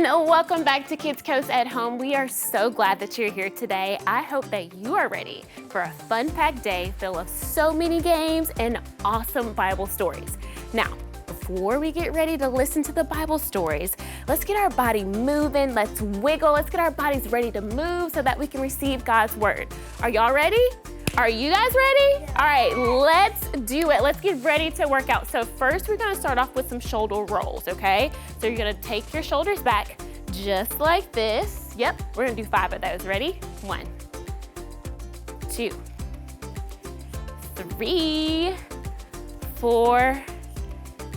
everyone. Welcome back to Kidscoast at Home. We are so glad that you're here today. I hope that you are ready for a fun-packed day full of so many games and awesome Bible stories. Now, before we get ready to listen to the Bible stories, let's get our body moving, let's wiggle, let's get our bodies ready to move so that we can receive God's word. Are y'all ready? Are you guys ready? All right, let's do it. Let's get ready to work out. So first we're gonna start off with some shoulder rolls, okay? So you're gonna take your shoulders back just like this. Yep, we're gonna do 5 of those. Ready? 1, 2, 3, 4,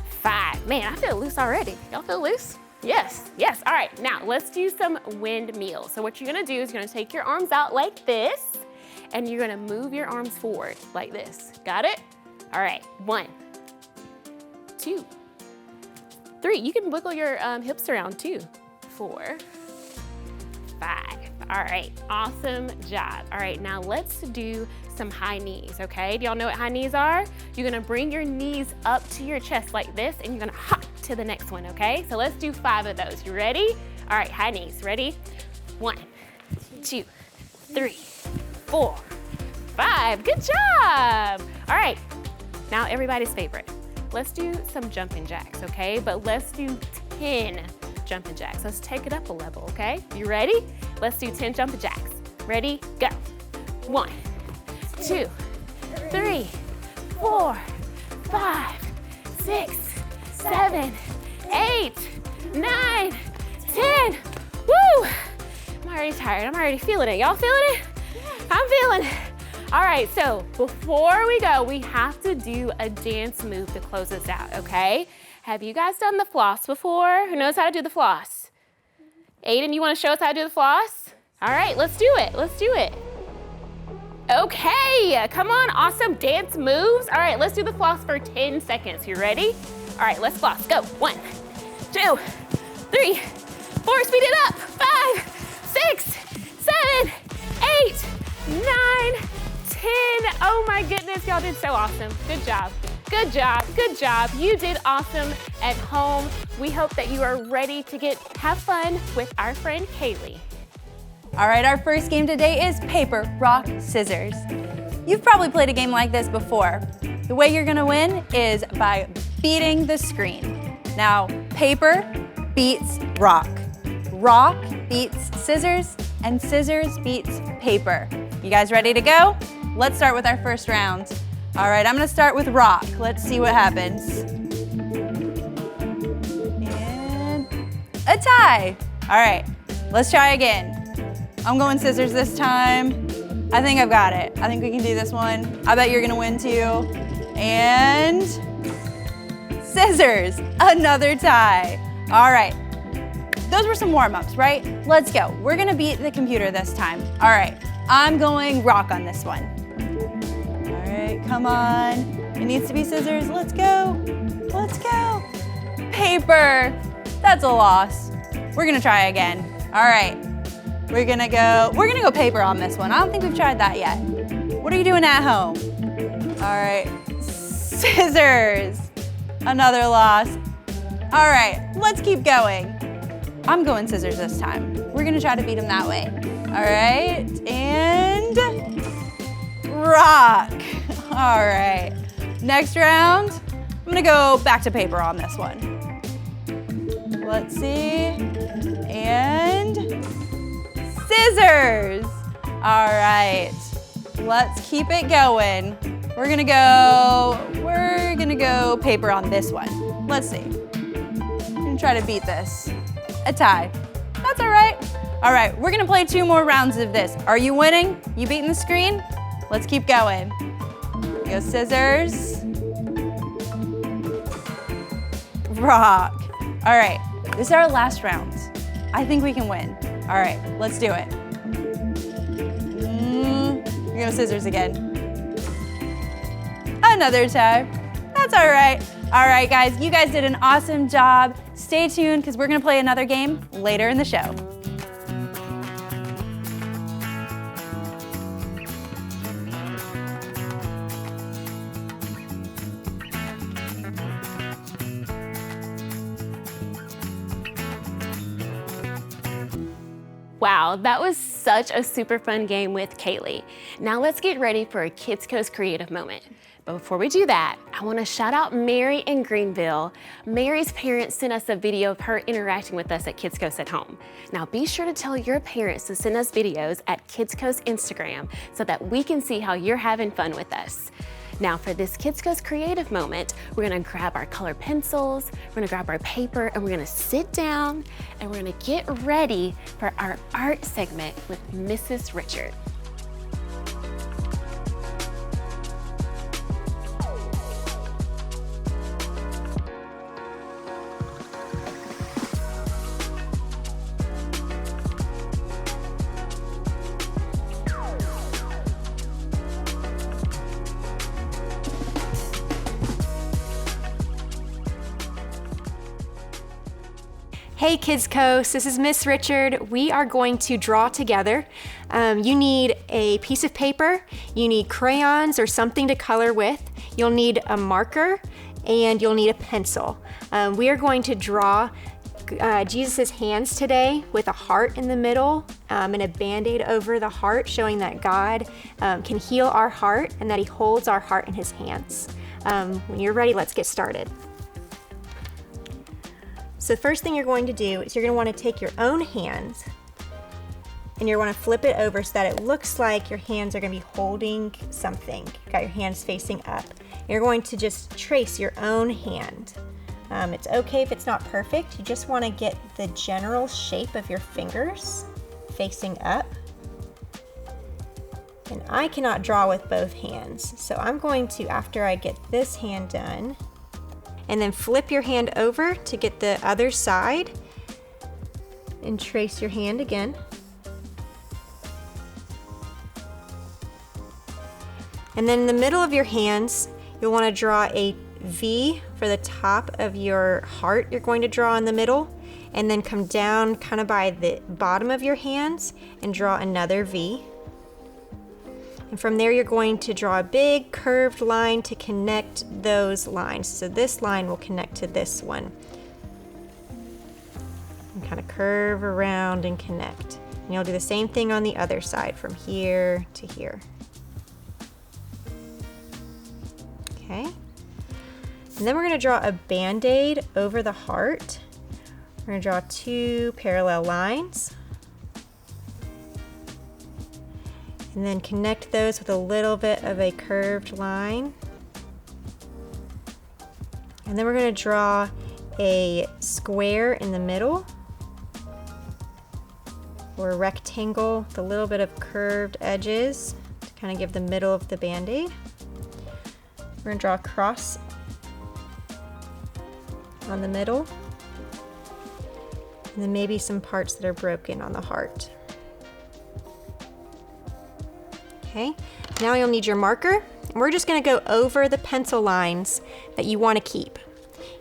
5. Man, I feel loose already. Y'all feel loose? Yes, yes. All right, now let's do some windmills. So what you're gonna do is you're gonna take your arms out like this, and you're gonna move your arms forward like this. Got it? All right, 1, 2, 3. You can wiggle your hips around too. 4, 5. All right, awesome job. All right, now let's do some high knees, okay? Do y'all know what high knees are? You're gonna bring your knees up to your chest like this, and you're gonna hop to the next one, okay? So let's do 5 of those. You ready? All right, high knees. Ready? 1, 2, 3, 4, 5. Good job. All right, now everybody's favorite. Let's do some jumping jacks, okay? But let's do 10 jumping jacks. Let's take it up a level, okay? You ready? Let's do 10 jumping jacks. Ready? Go. 1, 2, 3, 4, 5, 6, 7, 8, 9, 10. Woo! I'm already tired. I'm already feeling it. Y'all feeling it? I'm feeling it. All right, so before we go, we have to do a dance move to close us out, okay? Have you guys done the floss before? Who knows how to do the floss? Aiden, you wanna show us how to do the floss? All right, let's do it, let's do it. Okay, come on, awesome dance moves. All right, let's do the floss for 10 seconds. You ready? All right, let's floss, go. 1, 2, 3, 4, speed it up. 5, 6, 7, 8, 9, 10. Oh my goodness, y'all did so awesome. Good job, good job, good job. You did awesome at home. We hope that you are ready to have fun with our friend Kaylee. All right, our first game today is paper, rock, scissors. You've probably played a game like this before. The way you're gonna win is by beating the screen. Now, paper beats rock. Rock beats scissors, and scissors beats paper. You guys ready to go? Let's start with our first round. All right, I'm gonna start with rock. Let's see what happens. And a tie. All right, let's try again. I'm going scissors this time. I think I've got it. I think we can do this one. I bet you're gonna win too. And scissors, another tie. All right, those were some warm-ups, right? Let's go. We're gonna beat the computer this time. All right, I'm going rock on this one. All right, come on. It needs to be scissors. Let's go. Let's go. Paper. That's a loss. We're gonna try again. All right. We're gonna go paper on this one. I don't think we've tried that yet. What are you doing at home? All right, scissors. Another loss. All right, let's keep going. I'm going scissors this time. We're gonna try to beat them that way. All right, and rock. All right, next round, I'm gonna go back to paper on this one. Let's see, and scissors. All right, let's keep it going. We're gonna go paper on this one. Let's see. I'm gonna try to beat this. A tie. That's all right. All right, we're gonna play 2 more rounds of this. Are you winning? You beating the screen? Let's keep going. Go scissors. Rock. All right, this is our last round. I think we can win. All right, let's do it. We're gonna scissors again. Another tie. That's all right. All right, guys, you guys did an awesome job. Stay tuned because we're gonna play another game later in the show. Wow, that was such a super fun game with Kaylee. Now let's get ready for a Kidscoast creative moment. But before we do that, I want to shout out Mary in Greenville. Mary's parents sent us a video of her interacting with us at Kidscoast at home. Now be sure to tell your parents to send us videos at Kidscoast Instagram so that we can see how you're having fun with us. Now for this Kidscoast creative moment, we're gonna grab our colored pencils, we're gonna grab our paper, and we're gonna sit down and we're gonna get ready for our art segment with Mrs. Richard. Hey Kidscoast, this is Miss Richard. We are going to draw together. You need a piece of paper, you need crayons or something to color with, you'll need a marker, and you'll need a pencil. We are going to draw Jesus' hands today with a heart in the middle and a band-aid over the heart, showing that God can heal our heart and that He holds our heart in His hands. When you're ready, let's get started. So the first thing you're going to do is you're going to want to take your own hands and you're going to flip it over so that it looks like your hands are going to be holding something. You've got your hands facing up. You're going to just trace your own hand. It's okay if it's not perfect. You just want to get the general shape of your fingers facing up. And I cannot draw with both hands. So I'm going to, after I get this hand done, and then flip your hand over to get the other side and trace your hand again. And then in the middle of your hands, you'll want to draw a V for the top of your heart you're going to draw in the middle, and then come down kind of by the bottom of your hands and draw another V. And from there, you're going to draw a big curved line to connect those lines. So this line will connect to this one. And kind of curve around and connect. And you'll do the same thing on the other side from here to here. Okay. And then we're going to draw a band-aid over the heart. We're going to draw two parallel lines. And then connect those with a little bit of a curved line. And then we're going to draw a square in the middle, or a rectangle with a little bit of curved edges to kind of give the middle of the band-aid. We're going to draw a cross on the middle, and then maybe some parts that are broken on the heart. Okay, now you'll need your marker. And we're just going to go over the pencil lines that you want to keep.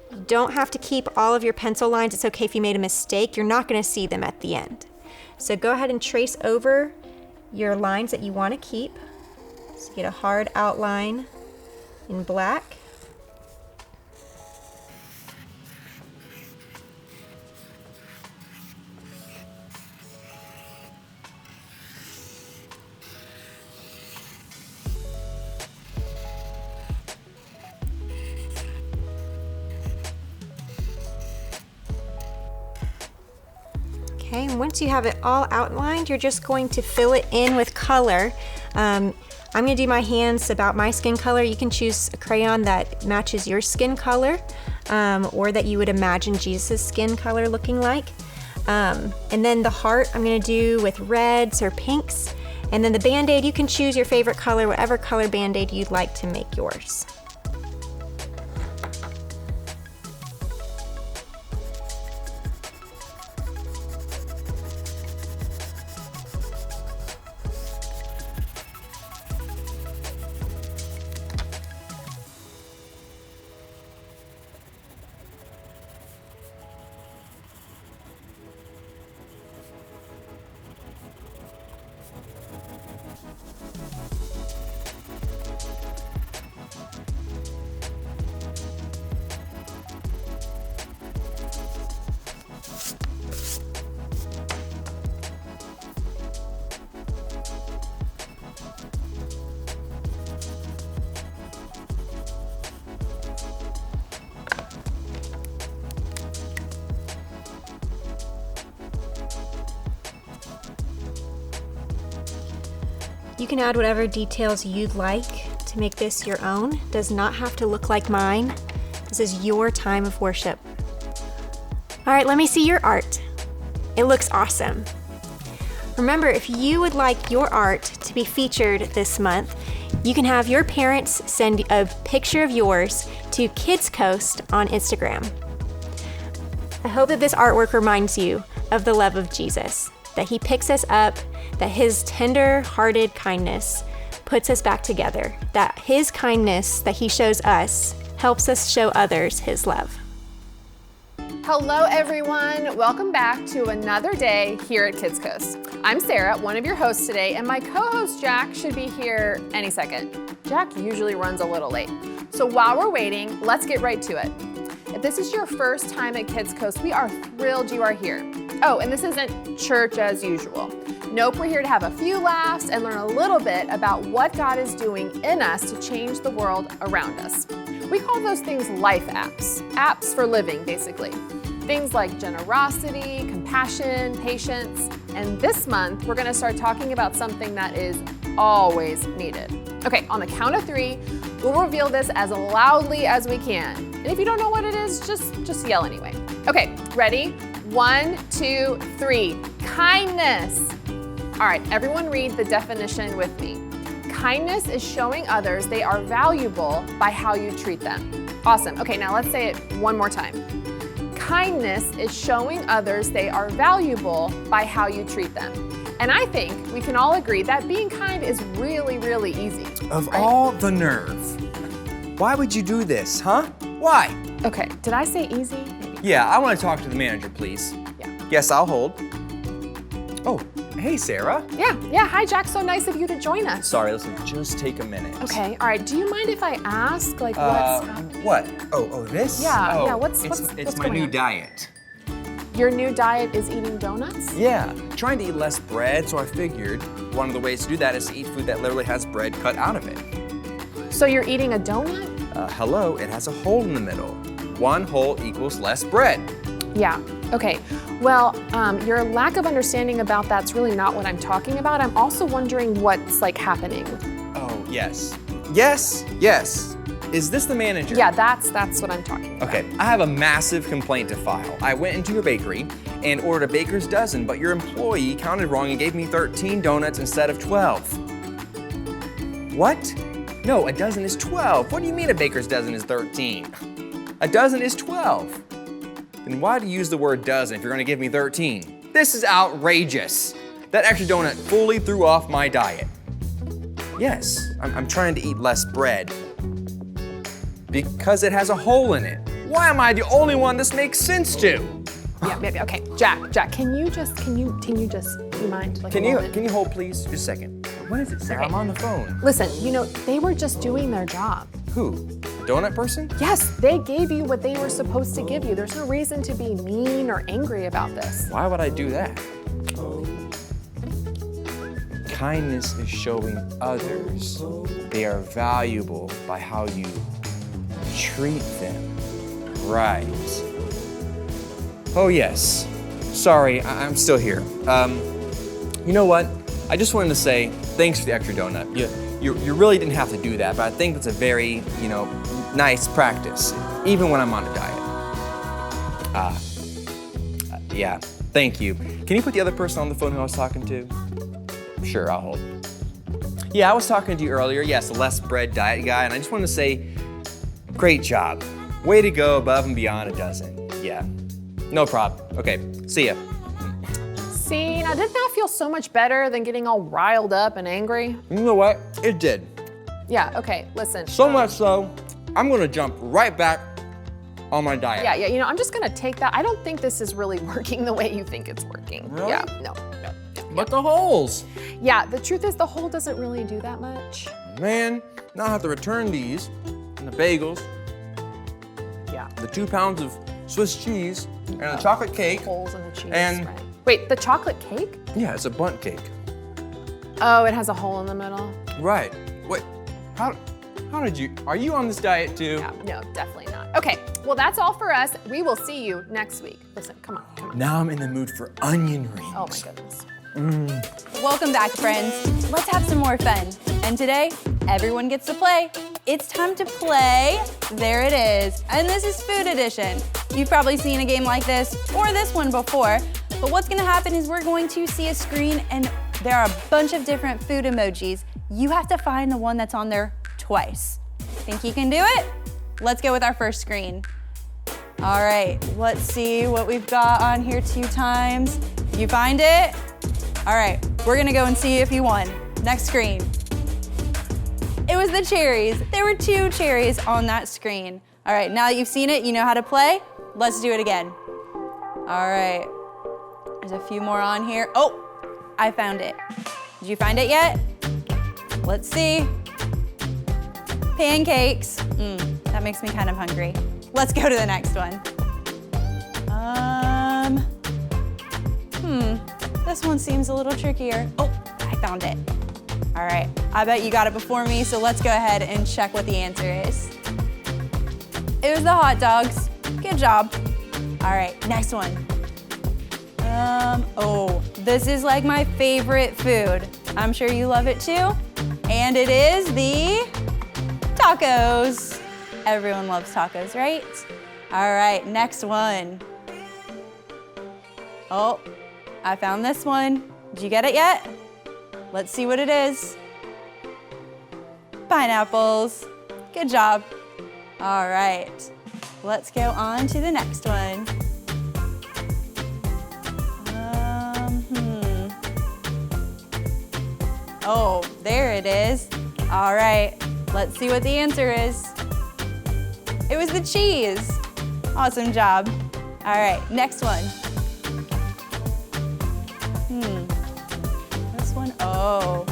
You don't have to keep all of your pencil lines. It's okay if you made a mistake. You're not going to see them at the end. So go ahead and trace over your lines that you want to keep. So get a hard outline in black. Okay, and once you have it all outlined, you're just going to fill it in with color. I'm going to do my hands about my skin color. You can choose a crayon that matches your skin color, or that you would imagine Jesus' skin color looking like. And then the heart I'm going to do with reds or pinks. And then the band-aid, you can choose your favorite color, whatever color band-aid you'd like to make yours. You can add whatever details you'd like to make this your own. It does not have to look like mine. This is your time of worship. All right, let me see your art. It looks awesome. Remember, if you would like your art to be featured this month, you can have your parents send a picture of yours to Kidscoast on Instagram. I hope that this artwork reminds you of the love of Jesus, that he picks us up, that his tender-hearted kindness puts us back together, that his kindness that he shows us helps us show others his love. Hello everyone, welcome back to another day here at Kidscoast. I'm Sarah, one of your hosts today, and my co-host Jack should be here any second. Jack usually runs a little late. So while we're waiting, let's get right to it. If this is your first time at Kidscoast, we are thrilled you are here. Oh, and this isn't church as usual. Nope, we're here to have a few laughs and learn a little bit about what God is doing in us to change the world around us. We call those things life apps for living, basically. Things like generosity, compassion, patience, and this month we're gonna start talking about something that is always needed. Okay, on the count of 3, we'll reveal this as loudly as we can. And if you don't know what it is, just yell anyway. Okay, ready? 1, 2, 3, kindness. All right, everyone read the definition with me. Kindness is showing others they are valuable by how you treat them. Awesome, okay, now let's say it one more time. Kindness is showing others they are valuable by how you treat them. And I think we can all agree that being kind is really, really easy. Of right? all the nerve. Why would you do this, huh? Why? Okay, did I say easy? Maybe. Yeah, I want to talk to the manager, please. Yeah. Yes, I'll hold. Oh, hey, Sarah. Yeah, hi Jack, so nice of you to join us. Sorry, listen, just take a minute. Okay, all right, do you mind if I ask, like, what's happening? What? Oh, this? Yeah, oh, yeah, what's It's my going new on? diet. Your new diet is eating donuts? Yeah, trying to eat less bread, so I figured one of the ways to do that is to eat food that literally has bread cut out of it. So you're eating a donut? Hello, it has a hole in the middle. 1 hole equals less bread. Yeah, okay. Well, your lack of understanding about that's really not what I'm talking about. I'm also wondering what's like happening. Oh, yes. Yes. Is this the manager? Yeah, that's what I'm talking about. Okay, I have a massive complaint to file. I went into your bakery and ordered a baker's dozen, but your employee counted wrong and gave me 13 donuts instead of 12. What? No, a dozen is 12. What do you mean a baker's dozen is 13? A dozen is 12. Then why do you use the word dozen if you're gonna give me 13? This is outrageous. That extra donut fully threw off my diet. Yes, I'm trying to eat less bread. Because it has a hole in it. Why am I the only one this makes sense to? Yeah, maybe. Okay, Jack, can you do you mind? Like, Can a you moment? hold please? Just a second. What is it, Sarah? Okay. I'm on the phone. Listen, they were just doing their job. Who? A donut person? Yes, they gave you what they were supposed to give you. There's no reason to be mean or angry about this. Why would I do that? Kindness is showing others they are valuable by how you treat them. Right. Oh yes. Sorry, I'm still here. You know what? I just wanted to say thanks for the extra donut. You really didn't have to do that, but I think that's a very, nice practice, even when I'm on a diet. Yeah, thank you. Can you put the other person on the phone who I was talking to? Sure, I'll hold. Yeah, I was talking to you earlier. Yes, the less bread diet guy, and I just wanted to say, great job. Way to go above and beyond a dozen. Yeah, no problem. Okay, see ya. See, now didn't that feel so much better than getting all riled up and angry? You know what? It did. Yeah, okay, listen. So much so, I'm gonna jump right back on my diet. Yeah, I'm just gonna take that. I don't think this is really working the way you think it's working. Really? Yeah, no. But the holes. Yeah, the truth is the hole doesn't really do that much. Man, now I have to return these, and the bagels, Yeah. the 2 pounds of Swiss cheese, and a chocolate cake. Holes in the cheese, And- right. Wait, the chocolate cake? Yeah, it's a bundt cake. Oh, it has a hole in the middle? Right. Wait, how did you, are you on this diet too? Yeah, no, definitely not. Okay, well that's all for us. We will see you next week. Listen, come on. Now I'm in the mood for onion rings. Oh my goodness. Welcome back, friends. Let's have some more fun. And today, everyone gets to play. It's time to play. There it is. And this is Food Edition. You've probably seen a game like this or this one before, but what's gonna happen is we're going to see a screen and there are a bunch of different food emojis. You have to find the one that's on there twice. Think you can do it? Let's go with our first screen. All right, let's see what we've got on here 2 times. You find it? All right, we're gonna go and see if you won. Next screen. It was the cherries. There were 2 cherries on that screen. All right, now that you've seen it, you know how to play. Let's do it again. All right, there's a few more on here. Oh, I found it. Did you find it yet? Let's see. Pancakes. That makes me kind of hungry. Let's go to the next one. This one seems a little trickier. Oh, I found it. All right, I bet you got it before me, so let's go ahead and check what the answer is. It was the hot dogs. Good job. All right, next one. Oh, this is like my favorite food. I'm sure you love it too. And it is the tacos. Everyone loves tacos, right? All right, next one. Oh, I found this one. Did you get it yet? Let's see what it is. Pineapples. Good job. All right, let's go on to the next one. Oh, there it is. All right, let's see what the answer is. It was the cheese. Awesome job. All right, next one. This one, oh,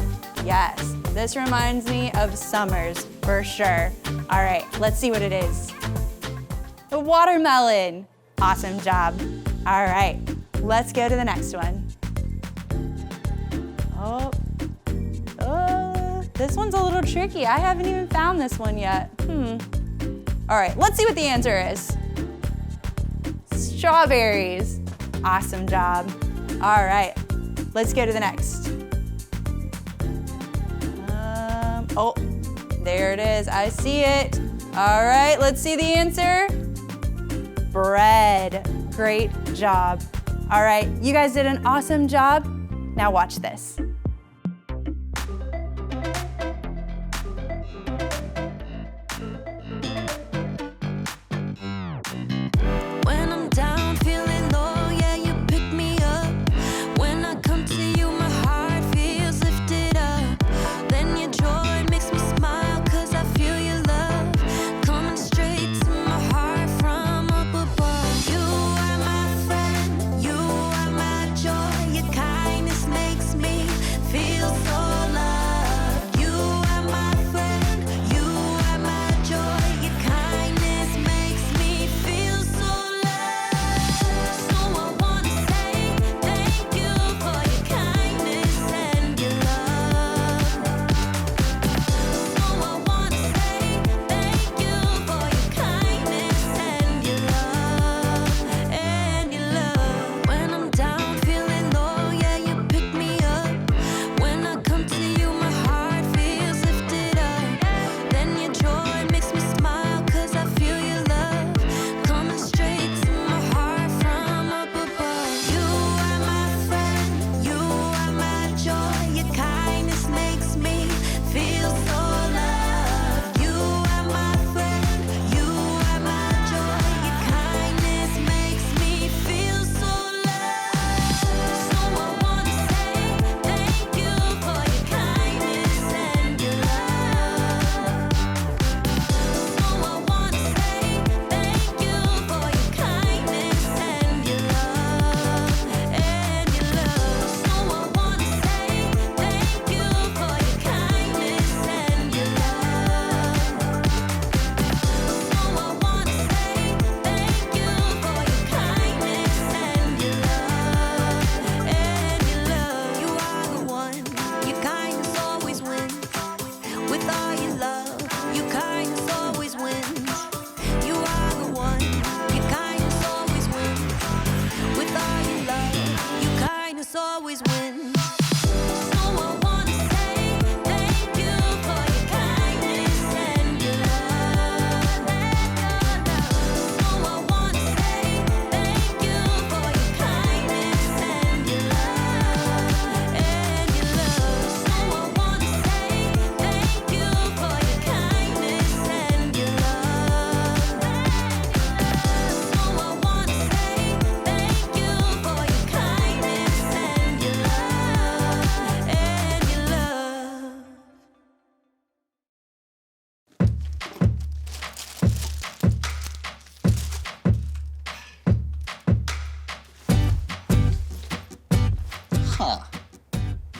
yes. This reminds me of summers for sure. All right, let's see what it is. The watermelon. Awesome job. All right, let's go to the next one. Oh, this one's a little tricky. I haven't even found this one yet. All right, let's see what the answer is. Strawberries. Awesome job. All right, let's go to the next. Oh, there it is. I see it. All right, let's see the answer. Bread. Great job. All right, you guys did an awesome job. Now watch this. Kindness makes me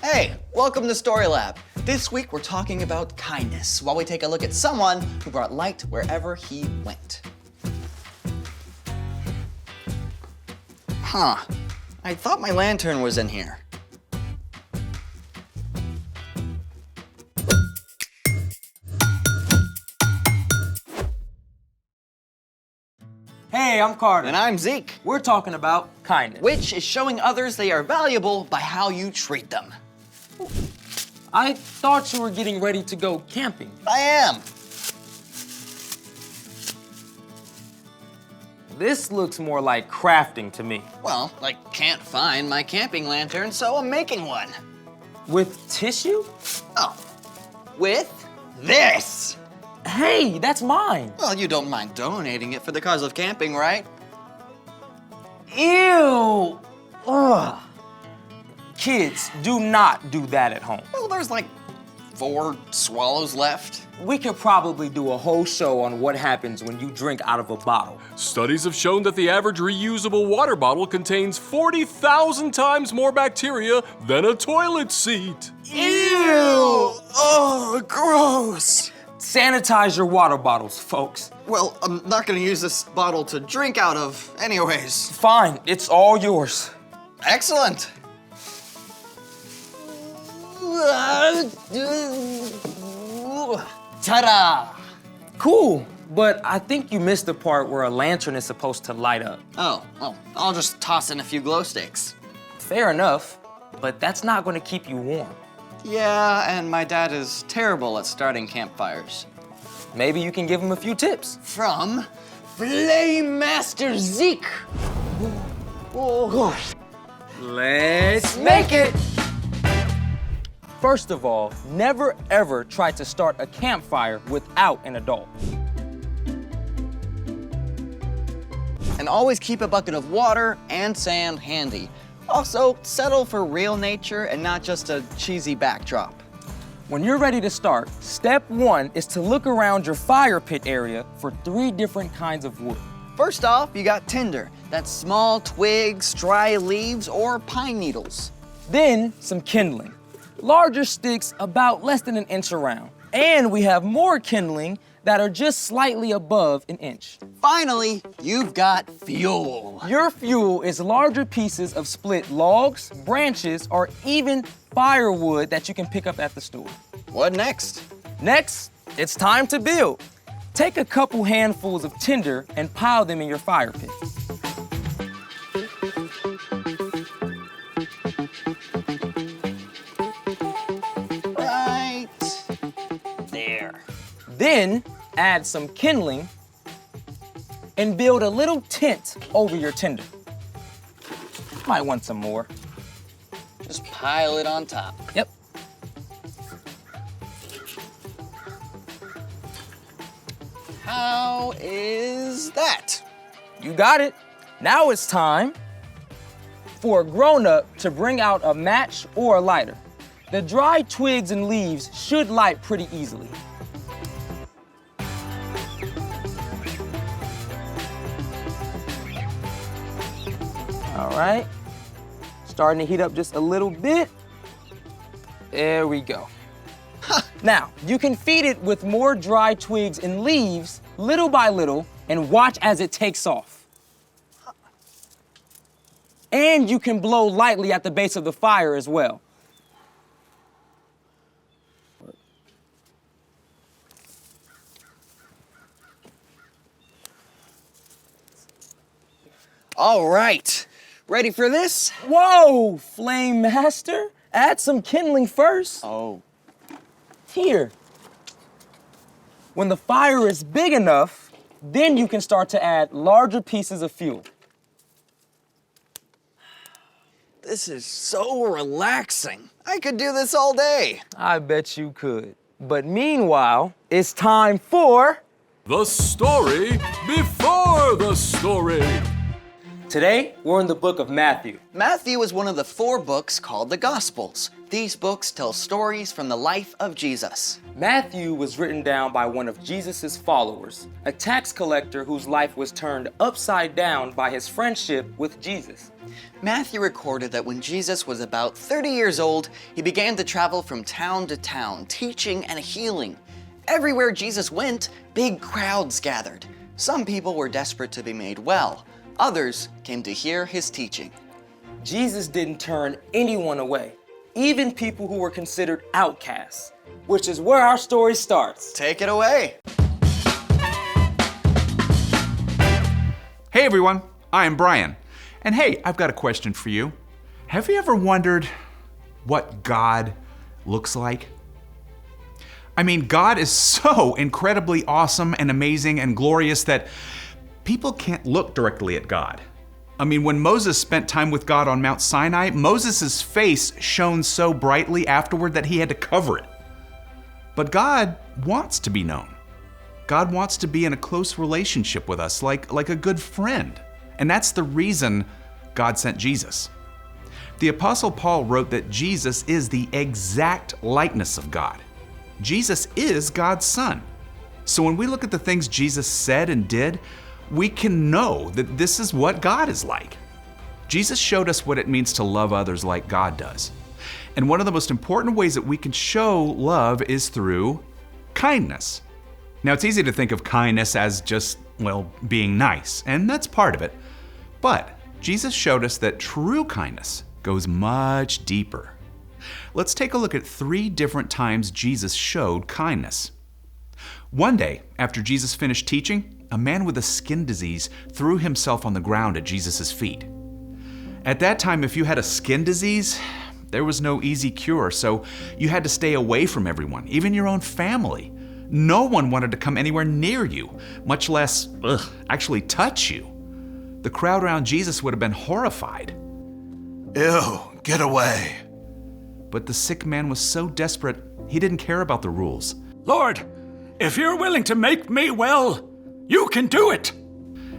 Hey, welcome to Story Lab. This week we're talking about kindness while we take a look at someone who brought light wherever he went. Huh. I thought my lantern was in here. Hey, I'm Carter. And I'm Zeke, We're talking about kindness. which is showing others they are valuable by how you treat them. I thought you were getting ready to go camping. I am. This looks more like crafting to me. Well, I can't find my camping lantern, so I'm making one. With tissue? Oh, with this. Hey, that's mine. Well, you don't mind donating it for the cause of camping, right? Ew. Ugh. Kids, do not do that at home. Well, there's like 4 swallows left. We could probably do a whole show on what happens when you drink out of a bottle. Studies have shown that the average reusable water bottle contains 40,000 times more bacteria than a toilet seat. Ew! Oh, gross! Sanitize your water bottles, folks. Well, I'm not gonna use this bottle to drink out of anyways. Fine, it's all yours. Excellent! Ta-da! Cool, but I think you missed the part where a lantern is supposed to light up. Oh, well, I'll just toss in a few glow sticks. Fair enough, but that's not going to keep you warm. Yeah, and my dad is terrible at starting campfires. Maybe you can give him a few tips. From Flame Master Zeke. Oh. Let's make it! First of all, never ever try to start a campfire without an adult. And always keep a bucket of water and sand handy. Also, settle for real nature and not just a cheesy backdrop. When you're ready to start, step 1 is to look around your fire pit area for 3 different kinds of wood. First off, you got tinder. That's small twigs, dry leaves, or pine needles. Then, some kindling. Larger sticks about less than an inch around. And we have more kindling that are just slightly above an inch. Finally, you've got fuel. Your fuel is larger pieces of split logs, branches, or even firewood that you can pick up at the store. What next? Next, it's time to build. Take a couple handfuls of tinder and pile them in your fire pit. Right there. Then add some kindling and build a little tent over your tinder. Might want some more. Just pile it on top. Yep. How is that? You got it. Now it's time for a grown-up to bring out a match or a lighter. The dry twigs and leaves should light pretty easily. All right. Starting to heat up just a little bit. There we go. Now, you can feed it with more dry twigs and leaves, little by little, and watch as it takes off. And you can blow lightly at the base of the fire as well. All right. Ready for this? Whoa, Flame Master, add some kindling first. Oh. Here. When the fire is big enough, then you can start to add larger pieces of fuel. This is so relaxing. I could do this all day. I bet you could. But meanwhile, it's time for... The story before the story. Today, we're in the book of Matthew. Matthew is one of the 4 books called the Gospels. These books tell stories from the life of Jesus. Matthew was written down by one of Jesus' followers, a tax collector whose life was turned upside down by his friendship with Jesus. Matthew recorded that when Jesus was about 30 years old, he began to travel from town to town, teaching and healing. Everywhere Jesus went, big crowds gathered. Some people were desperate to be made well. Others came to hear his teaching. Jesus didn't turn anyone away, even people who were considered outcasts, which is where our story starts. Take it away. Hey everyone, I am Brian. And hey, I've got a question for you. Have you ever wondered what God looks like? I mean, God is so incredibly awesome and amazing and glorious that people can't look directly at God. I mean, when Moses spent time with God on Mount Sinai, Moses' face shone so brightly afterward that he had to cover it. But God wants to be known. God wants to be in a close relationship with us, like a good friend. And that's the reason God sent Jesus. The Apostle Paul wrote that Jesus is the exact likeness of God. Jesus is God's Son. So when we look at the things Jesus said and did, we can know that this is what God is like. Jesus showed us what it means to love others like God does. And one of the most important ways that we can show love is through kindness. Now, it's easy to think of kindness as just, being nice, and that's part of it. But Jesus showed us that true kindness goes much deeper. Let's take a look at 3 different times Jesus showed kindness. One day, after Jesus finished teaching, a man with a skin disease threw himself on the ground at Jesus' feet. At that time, if you had a skin disease, there was no easy cure, so you had to stay away from everyone, even your own family. No one wanted to come anywhere near you, much less, actually touch you. The crowd around Jesus would have been horrified. Ew, get away. But the sick man was so desperate, he didn't care about the rules. Lord, if you're willing to make me well, you can do it.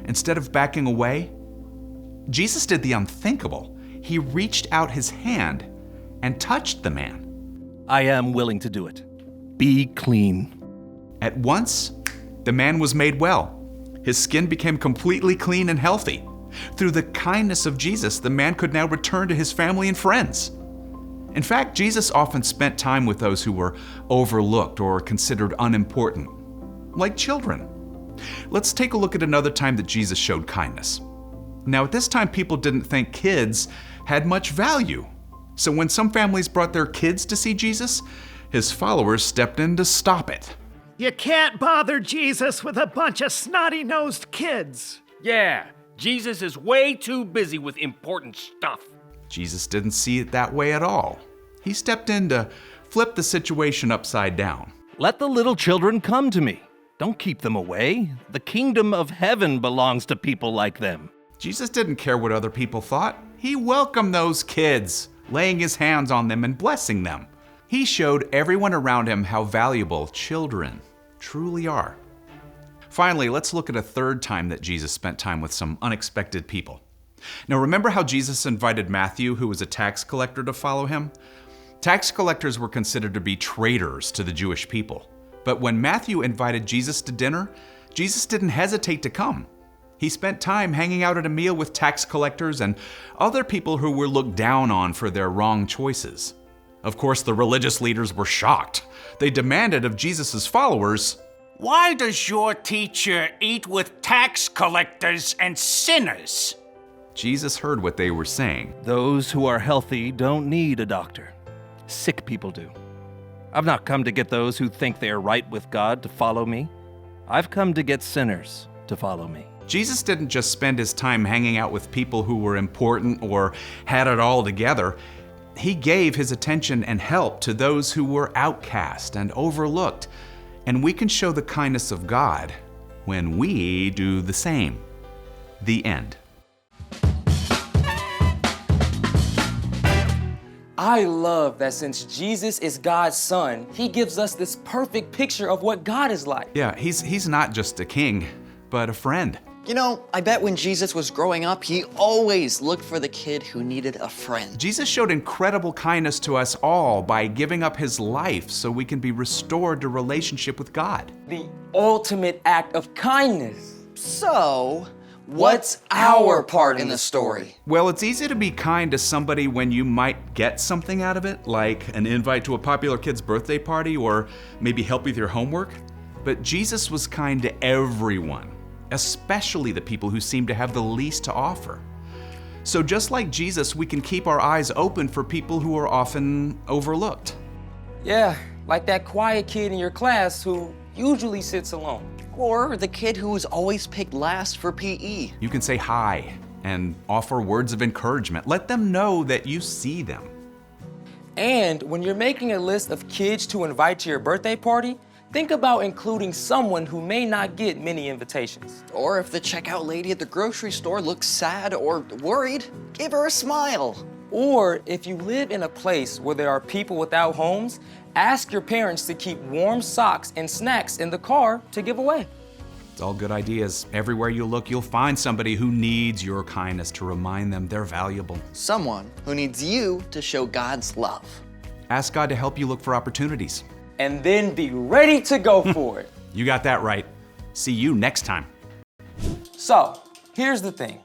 Instead of backing away, Jesus did the unthinkable. He reached out his hand and touched the man. I am willing to do it. Be clean. At once, the man was made well. His skin became completely clean and healthy. Through the kindness of Jesus, the man could now return to his family and friends. In fact, Jesus often spent time with those who were overlooked or considered unimportant, like children. Let's take a look at another time that Jesus showed kindness. Now, at this time, people didn't think kids had much value. So when some families brought their kids to see Jesus, his followers stepped in to stop it. You can't bother Jesus with a bunch of snotty-nosed kids. Yeah, Jesus is way too busy with important stuff. Jesus didn't see it that way at all. He stepped in to flip the situation upside down. Let the little children come to me. Don't keep them away. The kingdom of heaven belongs to people like them. Jesus didn't care what other people thought. He welcomed those kids, laying his hands on them and blessing them. He showed everyone around him how valuable children truly are. Finally, let's look at a third time that Jesus spent time with some unexpected people. Now, remember how Jesus invited Matthew, who was a tax collector, to follow him? Tax collectors were considered to be traitors to the Jewish people. But when Matthew invited Jesus to dinner, Jesus didn't hesitate to come. He spent time hanging out at a meal with tax collectors and other people who were looked down on for their wrong choices. Of course, the religious leaders were shocked. They demanded of Jesus' followers, "Why does your teacher eat with tax collectors and sinners?" Jesus heard what they were saying. Those who are healthy don't need a doctor. Sick people do. I've not come to get those who think they are right with God to follow me. I've come to get sinners to follow me. Jesus didn't just spend his time hanging out with people who were important or had it all together. He gave his attention and help to those who were outcast and overlooked. And we can show the kindness of God when we do the same. The end. I love that since Jesus is God's son, he gives us this perfect picture of what God is like. Yeah, he's not just a king, but a friend. You know, I bet when Jesus was growing up, he always looked for the kid who needed a friend. Jesus showed incredible kindness to us all by giving up his life so we can be restored to relationship with God. The ultimate act of kindness. So, what's our part in the story? Well, it's easy to be kind to somebody when you might get something out of it, like an invite to a popular kid's birthday party or maybe help with your homework. But Jesus was kind to everyone, especially the people who seem to have the least to offer. So just like Jesus, we can keep our eyes open for people who are often overlooked. Yeah, like that quiet kid in your class who usually sits alone. Or the kid who was always picked last for PE. You can say hi and offer words of encouragement. Let them know that you see them. And when you're making a list of kids to invite to your birthday party, think about including someone who may not get many invitations. Or if the checkout lady at the grocery store looks sad or worried, give her a smile. Or if you live in a place where there are people without homes, ask your parents to keep warm socks and snacks in the car to give away. It's all good ideas. Everywhere you look, you'll find somebody who needs your kindness to remind them they're valuable. Someone who needs you to show God's love. Ask God to help you look for opportunities. And then be ready to go for it. You got that right. See you next time. So, here's the thing.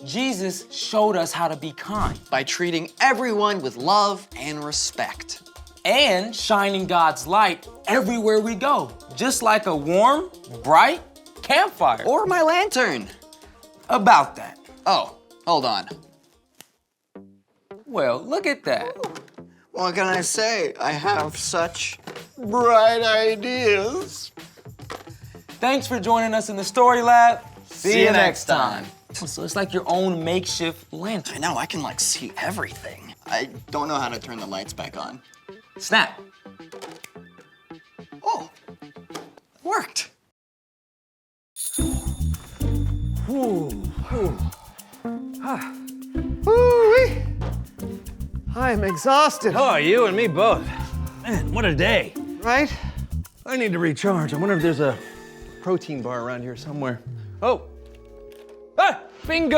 Jesus showed us how to be kind. By treating everyone with love and respect. And shining God's light everywhere we go. Just like a warm, bright campfire. Or my lantern. About that. Oh, hold on. Well, look at that. What can I say? I have such bright ideas. Thanks for joining us in the Story Lab. See you next time. So it's like your own makeshift lantern. I know, I can see everything. I don't know how to turn the lights back on. Snap. Oh, worked. Woo-wee. I am exhausted. Oh, you and me both. Man, what a day. Right? I need to recharge. I wonder if there's a protein bar around here somewhere. Oh. Ah, bingo!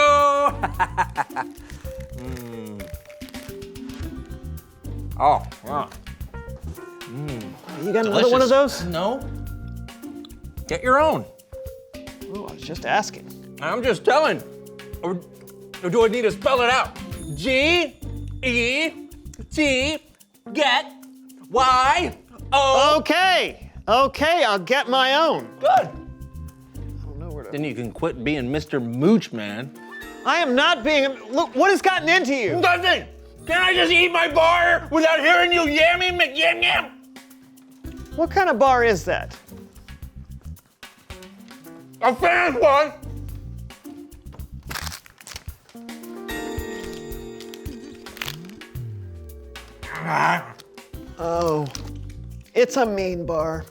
Oh, wow. You got another one of those? No. Get your own. Oh, I was just asking. I'm just telling. Or do I need to spell it out? G-E-T, get, Y-O. Okay, I'll get my own. Good. I don't know where to... Then you can quit being Mr. Mooch Man. I am not being... Look, what has gotten into you? Nothing. Can I just eat my bar without hearing you yamming McYam-Yam? What kind of bar is that? A fan one. Oh, it's a mean bar.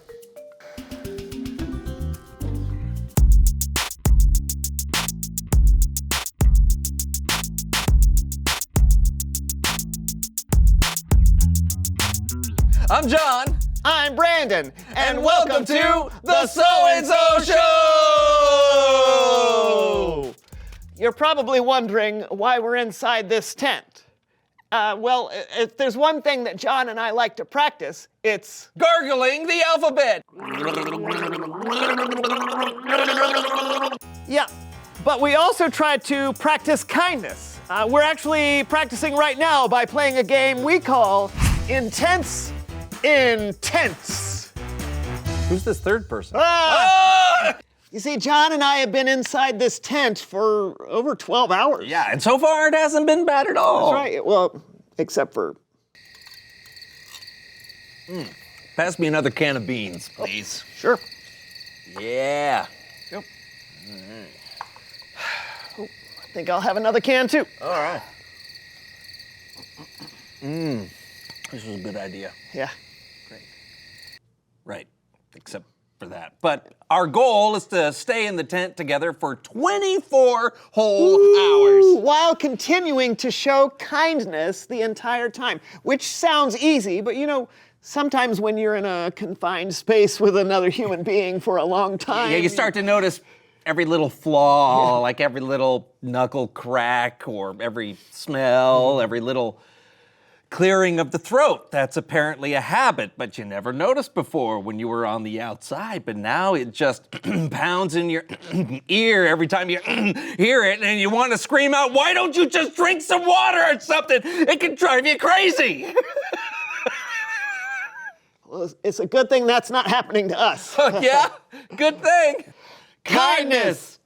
I'm John. I'm Brandon, And welcome to the So-and-So Show! You're probably wondering why we're inside this tent. Well, if there's one thing that John and I like to practice, it's... Gargling the alphabet. Yeah, but we also try to practice kindness. We're actually practicing right now by playing a game we call Intense Intense. Who's this third person? You see, John and I have been inside this tent for over 12 hours. Yeah, and so far it hasn't been bad at all. That's right. Well, except for... Pass me another can of beans, please. Sure. Yeah. Yep. I think I'll have another can, too. All right. This was a good idea. Yeah. Right, except for that. But our goal is to stay in the tent together for 24 whole hours. While continuing to show kindness the entire time, which sounds easy, but you know, sometimes when you're in a confined space with another human being for a long time... Yeah, you start to notice every little flaw, like every little knuckle crack or every smell, every little clearing of the throat. That's apparently a habit, but you never noticed before when you were on the outside. But now it just pounds in your ear every time you hear it, and you want to scream out, "Why don't you just drink some water or something? It can drive you crazy." Well, it's a good thing that's not happening to us. Yeah, good thing. Kindness.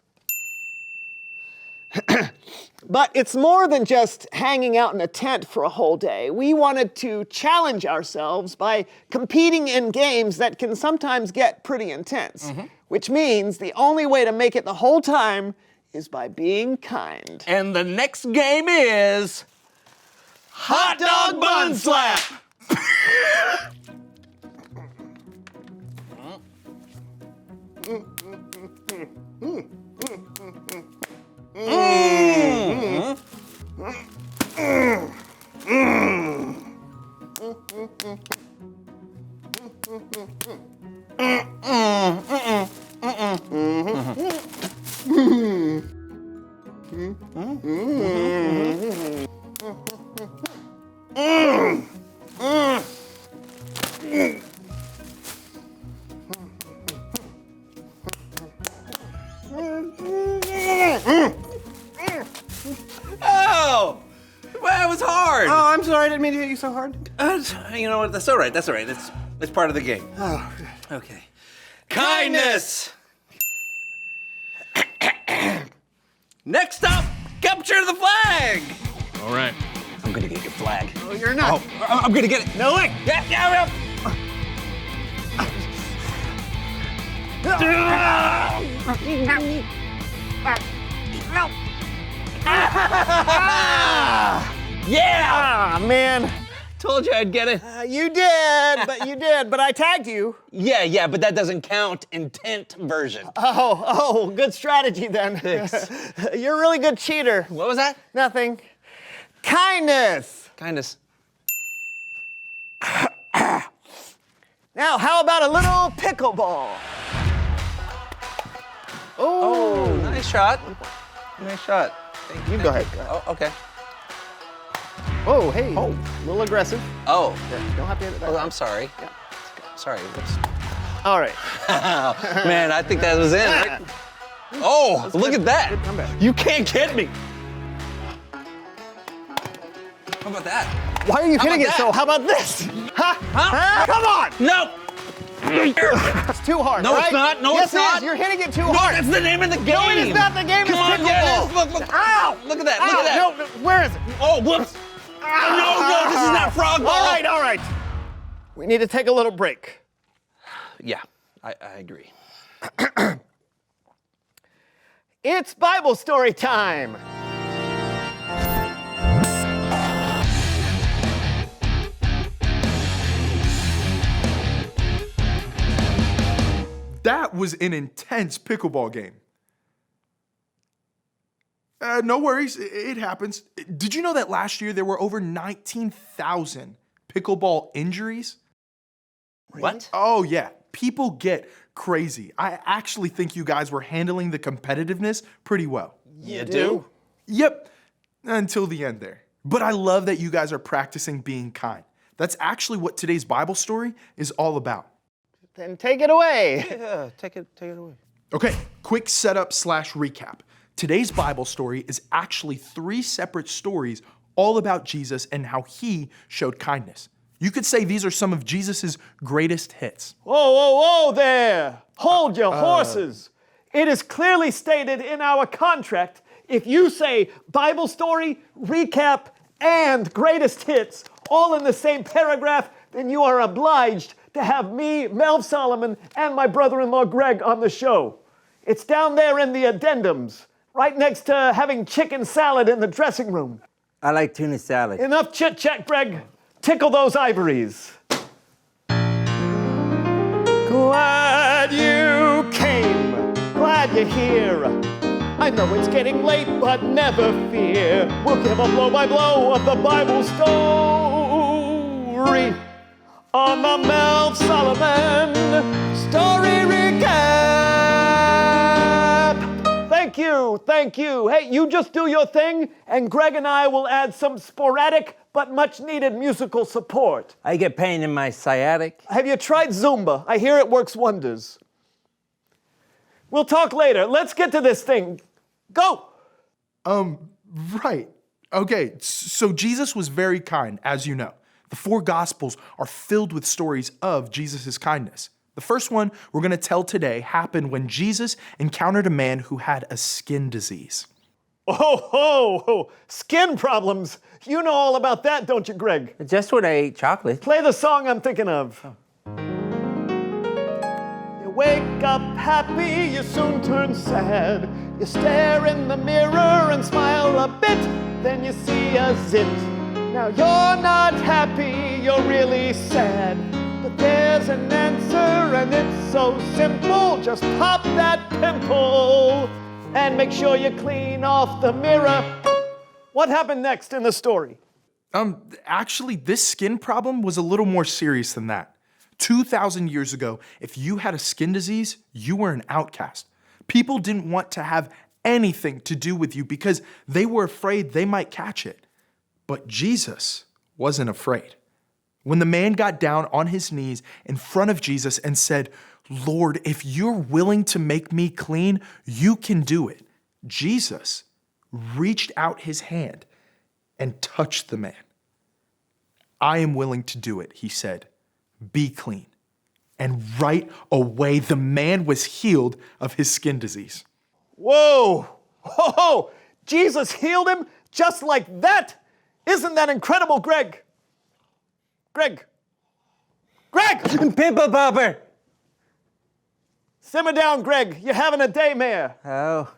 But it's more than just hanging out in a tent for a whole day. We wanted to challenge ourselves by competing in games that can sometimes get pretty intense, which means the only way to make it the whole time is by being kind. And the next game is Hot Dog Bun Slap. Oh, that was hard. Oh, I'm sorry, I didn't mean to hit you so hard. You know what? That's all right. That's all right. It's part of the game. Oh, Okay. Kindness. Next up, capture the flag. All right. I'm gonna get your flag. Oh, you're not. Oh, I'm gonna get it. No way. Yeah. Yeah! Ah, man. Told you I'd get it. You did, but I tagged you. Yeah, but that doesn't count in tent version. Oh, good strategy then. Thanks. You're a really good cheater. What was that? Nothing. Kindness. Kindness. Now, how about a little pickleball? Oh, nice shot. Nice shot. You go ahead. Oh, okay. Oh, hey. Oh, a little aggressive. Oh. Yeah, you don't have to hit it that Oh, way. I'm sorry. Yeah. Sorry. Whoops. All right. Man, I think that was in. Right? Oh, look at that. Good comeback. You can't get me. How about that? Why are you hitting it that? so? How about this? Huh? Come on! No. It's too hard, No, right? it's not. No, yes, it's not. It is. You're hitting it too No, hard. that's the name of the game. No, it is not. The game Come is on, pickleball. yeah, it is. Look. Ow! Look at that. Ow, Look at that. No, where is it? Oh, whoops. No, this is not frog ball. All right. We need to take a little break. Yeah, I agree. It's Bible story time. That was an intense pickleball game. No worries, it happens. Did you know that last year there were over 19,000 pickleball injuries? What? Oh yeah, people get crazy. I actually think you guys were handling the competitiveness pretty well. You do? Yep, until the end there. But I love that you guys are practicing being kind. That's actually what today's Bible story is all about. Then take it away. Yeah, take it away. Okay, quick setup / recap. Today's Bible story is actually 3 separate stories all about Jesus and how he showed kindness. You could say these are some of Jesus's greatest hits. Whoa there. Hold your horses. It is clearly stated in our contract, if you say Bible story, recap, and greatest hits all in the same paragraph, then you are obliged to have me, Melv Solomon, and my brother-in-law Greg on the show. It's down there in the addendums, right next to having chicken salad in the dressing room. I like tuna salad. Enough chit-chat, Greg. Tickle those ivories. Glad you came. Glad you're here. I know it's getting late, but never fear. We'll give a blow-by-blow of the Bible story on the Melv Solomon Story Recap. thank you. Hey, you just do your thing, and Greg and I will add some sporadic but much needed musical support. I get pain in my sciatic. Have you tried Zumba? I hear it works wonders. We'll talk later. Let's get to this thing. Go! Right. Okay, so Jesus was very kind, as you know. The 4 Gospels are filled with stories of Jesus' kindness. The first one we're going to tell today happened when Jesus encountered a man who had a skin disease. Oh, skin problems. You know all about that, don't you, Greg? Just when I ate chocolate. Play the song I'm thinking of. You wake up happy, you soon turn sad. You stare in the mirror and smile a bit, then you see a zit. Now you're not happy, you're really sad. But there's an answer and it's so simple. Just pop that pimple and make sure you clean off the mirror. What happened next in the story? Actually, this skin problem was a little more serious than that. 2,000 years ago, if you had a skin disease, you were an outcast. People didn't want to have anything to do with you because they were afraid they might catch it. But Jesus wasn't afraid. When the man got down on his knees in front of Jesus and said, "Lord, if you're willing to make me clean, you can do it," Jesus reached out his hand and touched the man. "I am willing to do it," he said. "Be clean." And right away, the man was healed of his skin disease. Whoa! Whoa! Jesus healed him just like that? Isn't that incredible, Greg? Greg! Pimple popper! Simmer down, Greg. You're having a daymare. Oh.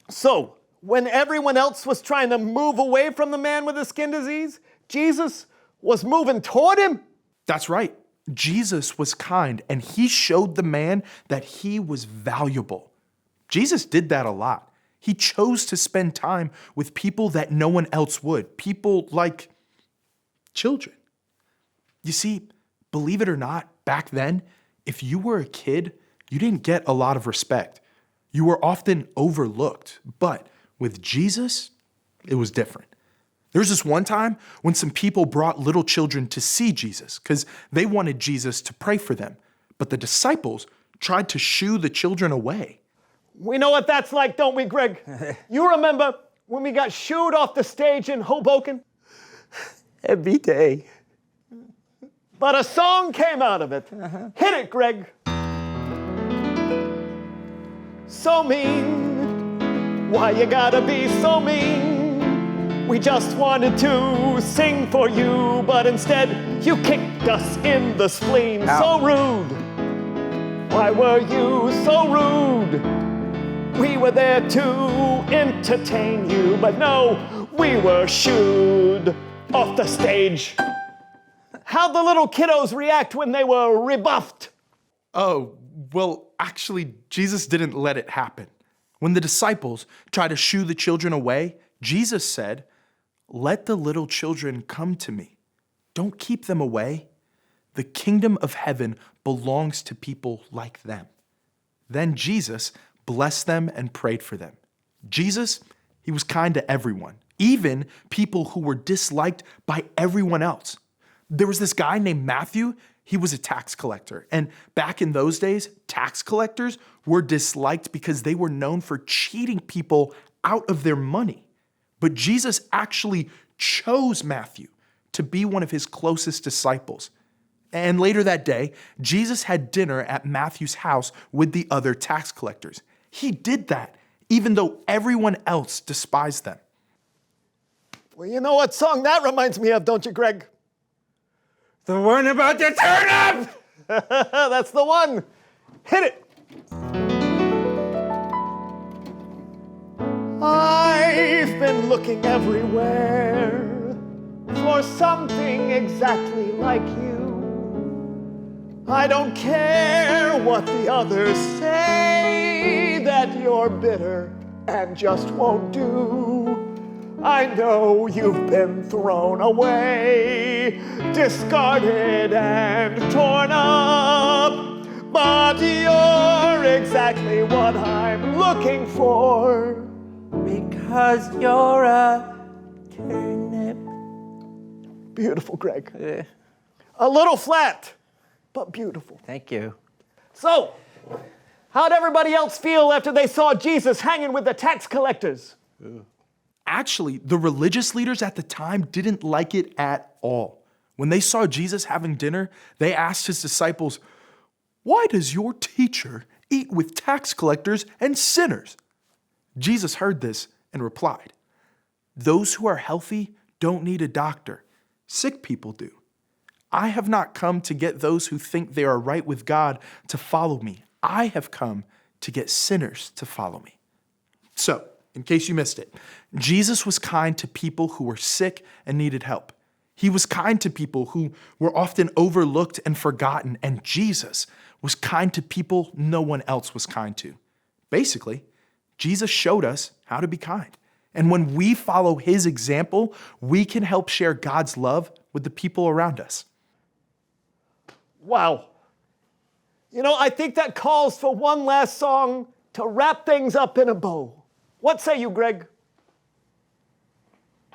So, when everyone else was trying to move away from the man with the skin disease, Jesus was moving toward him? That's right. Jesus was kind, and he showed the man that he was valuable. Jesus did that a lot. He chose to spend time with people that no one else would, people like children. You see, believe it or not, back then, if you were a kid, you didn't get a lot of respect. You were often overlooked. But with Jesus, it was different. There was this one time when some people brought little children to see Jesus because they wanted Jesus to pray for them. But the disciples tried to shoo the children away. We know what that's like, don't we, Greg? You remember when we got shooed off the stage in Hoboken? Every day. But a song came out of it. Hit it, Greg. So mean, why you gotta be so mean? We just wanted to sing for you, but instead you kicked us in the spleen. Ow. So rude. Why were you so rude? We were there to entertain you, but no, we were shooed off the stage. How'd the little kiddos react when they were rebuffed? Oh, well, actually, Jesus didn't let it happen. When the disciples tried to shoo the children away, Jesus said, "Let the little children come to me. Don't keep them away. The kingdom of heaven belongs to people like them." Then Jesus blessed them and prayed for them. Jesus, he was kind to everyone, even people who were disliked by everyone else. There was this guy named Matthew. He was a tax collector. And back in those days, tax collectors were disliked because they were known for cheating people out of their money. But Jesus actually chose Matthew to be one of his closest disciples. And later that day, Jesus had dinner at Matthew's house with the other tax collectors. He did that even though everyone else despised them. Well, you know what song that reminds me of, don't you, Greg? The one about the turnip! That's the one. Hit it. I've been looking everywhere for something exactly like you. I don't care what the others say, that you're bitter and just won't do. I know you've been thrown away, discarded and torn up, but you're exactly what I'm looking looking for. Because you're a turnip. Beautiful, Greg. A little flat, but beautiful. Thank you. So, how'd everybody else feel after they saw Jesus hanging with the tax collectors? Actually, the religious leaders at the time didn't like it at all. When they saw Jesus having dinner, they asked his disciples, "Why does your teacher eat with tax collectors and sinners?" Jesus heard this and replied, "Those who are healthy don't need a doctor. Sick people do. I have not come to get those who think they are right with God to follow me. I have come to get sinners to follow me." So, in case you missed it, Jesus was kind to people who were sick and needed help. He was kind to people who were often overlooked and forgotten, and Jesus was kind to people no one else was kind to. Basically, Jesus showed us how to be kind. And when we follow his example, we can help share God's love with the people around us. Wow. You know, I think that calls for one last song to wrap things up in a bow. What say you, Greg?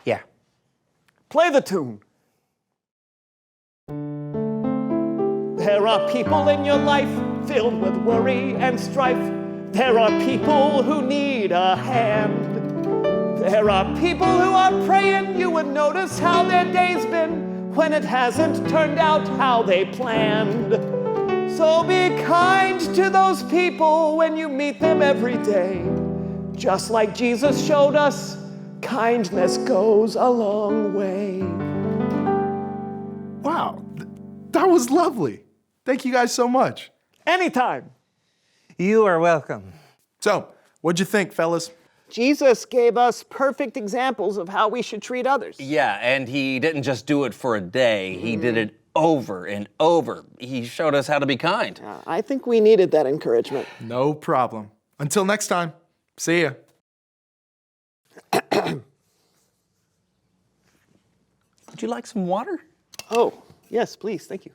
Yeah. Play the tune. There are people in your life filled with worry and strife. There are people who need a hand. There are people who are praying you would notice how their day's been when it hasn't turned out how they planned. So be kind to those people when you meet them every day. Just like Jesus showed us, kindness goes a long way. Wow, that was lovely. Thank you guys so much. Anytime. You are welcome. So, what'd you think, fellas? Jesus gave us perfect examples of how we should treat others. Yeah, and he didn't just do it for a day. He did it over and over. He showed us how to be kind. I think we needed that encouragement. No problem. Until next time, see ya. Would you like some water? Oh, yes, please, thank you.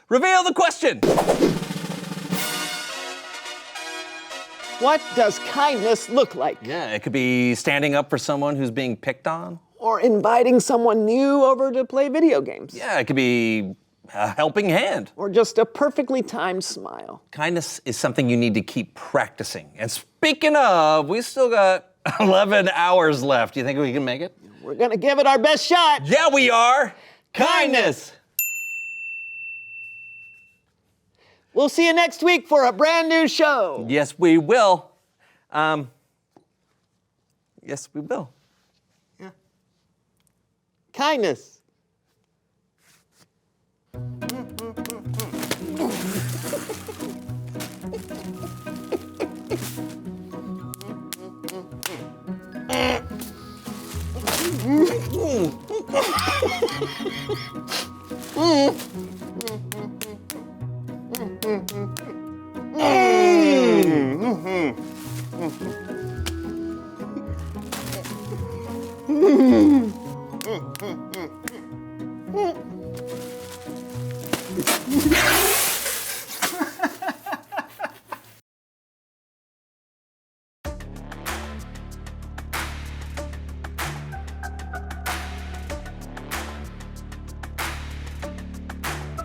Reveal the question. What does kindness look like? Yeah, it could be standing up for someone who's being picked on. Or inviting someone new over to play video games. Yeah, it could be a helping hand. Or just a perfectly timed smile. Kindness is something you need to keep practicing. And speaking of, we still got 11 hours left. Do you think we can make it? We're gonna give it our best shot. Yeah, we are. Kindness. We'll see you next week for a brand new show. Yes, we will. Yes, we will. Yeah. Kindness.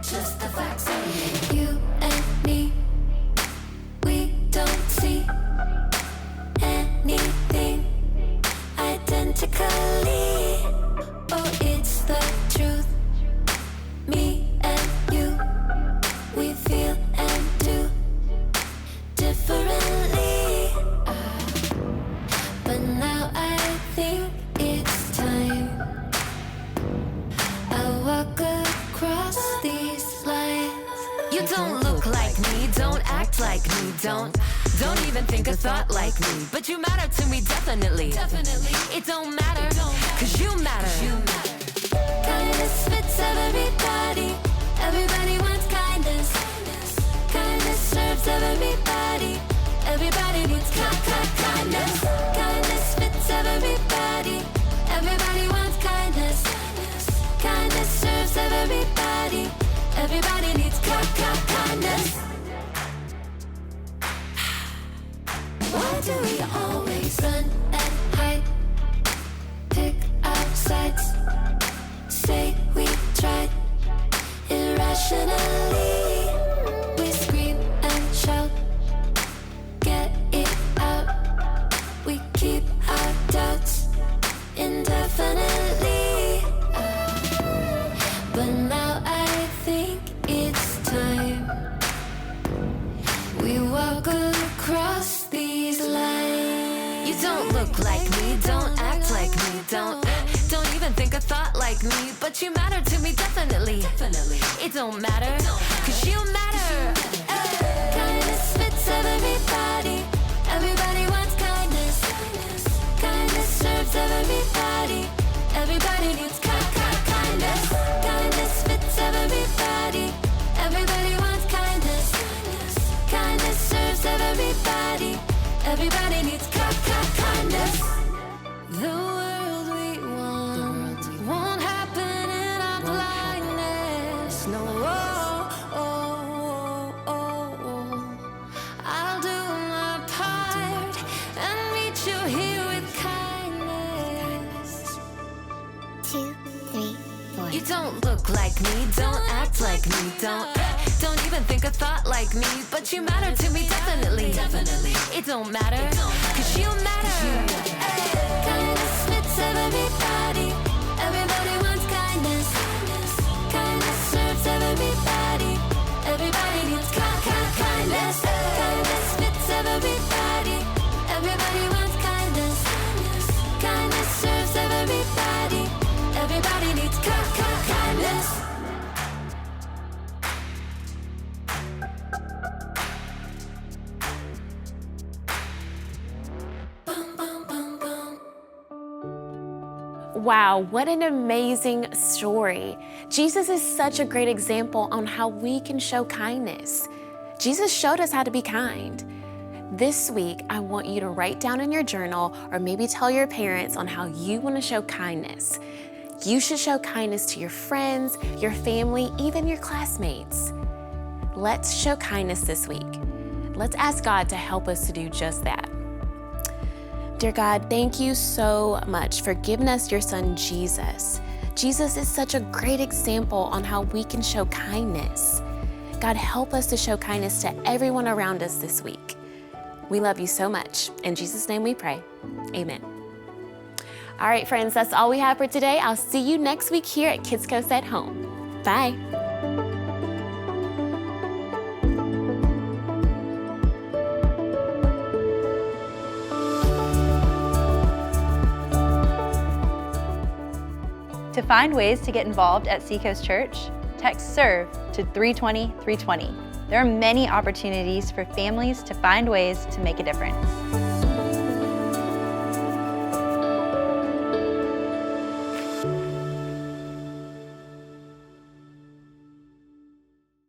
Just the facts of you and me. We don't see anything identically. Oh, it's the truth. Me and you, we feel and do differently. But now I think it's time I walk across these lines. You don't look like me, don't act like me, don't even think a thought like me. But you matter to me, definitely. It don't matter, cause you matter. Kindness fits everybody. Everybody wants kindness. Kindness serves everybody. Everybody needs kindness. Kindness fits everybody. Everybody wants kindness. Kindness serves everybody. Everybody needs kindness. kindness. Why do we always run and hide? Pick our sides. Say we tried. Irrationally, we scream and shout. Get it out. We keep our doubts indefinitely. But now I think it's time we walk across these lines. You don't look like me, don't act like me, don't even think a thought like me, but you matter to me definitely. It don't matter, cause you matter. Kindness fits everybody. Everybody wants kindness. Kindness serves everybody. Everybody needs kindness. Kindness fits everybody. Everybody wants kindness. Kindness serves everybody. Everybody needs kindness. The world we want won't happen in our blindness. No, I'll do my part and meet you here with kindness. 2, 3, 4. You don't look like me, don't act like me, don't even think a thought like me, but you matter to me definitely. It don't matter, cause you matter. Kindness fits everybody. Everybody wants kindness. Kindness serves everybody. Everybody needs kindness. Kindness fits everybody. Everybody wants kindness. Kindness serves everybody. Everybody needs kindness. Wow, what an amazing story. Jesus is such a great example on how we can show kindness. Jesus showed us how to be kind. This week, I want you to write down in your journal or maybe tell your parents on how you want to show kindness. You should show kindness to your friends, your family, even your classmates. Let's show kindness this week. Let's ask God to help us to do just that. Dear God, thank you so much for giving us your son, Jesus. Jesus is such a great example on how we can show kindness. God, help us to show kindness to everyone around us this week. We love you so much. In Jesus' name we pray. Amen. All right, friends, that's all we have for today. I'll see you next week here at Kidscoast at Home. Bye. To find ways to get involved at Seacoast Church, text SERVE to 320-320. There are many opportunities for families to find ways to make a difference.